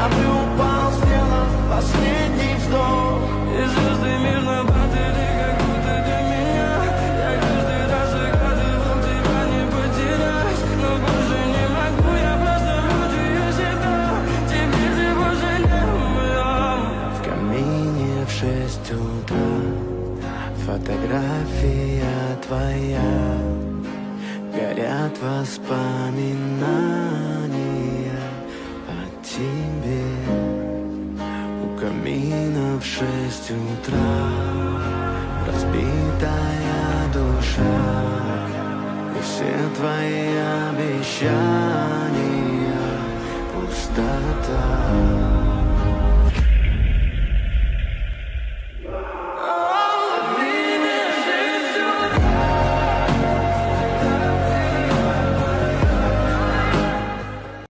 каплю упал с неба, последний вздох. И звезды мирно падали, как будто для меня. Я каждый раз загадывал тебя не потерять, но больше не могу, я просто мучаю себя. Теперь ты пожалел. В камине в 6 утра фотография твоя, горят воспоминания о тебе. У камина в 6 утра разбитая душа, и все твои обещания пустота.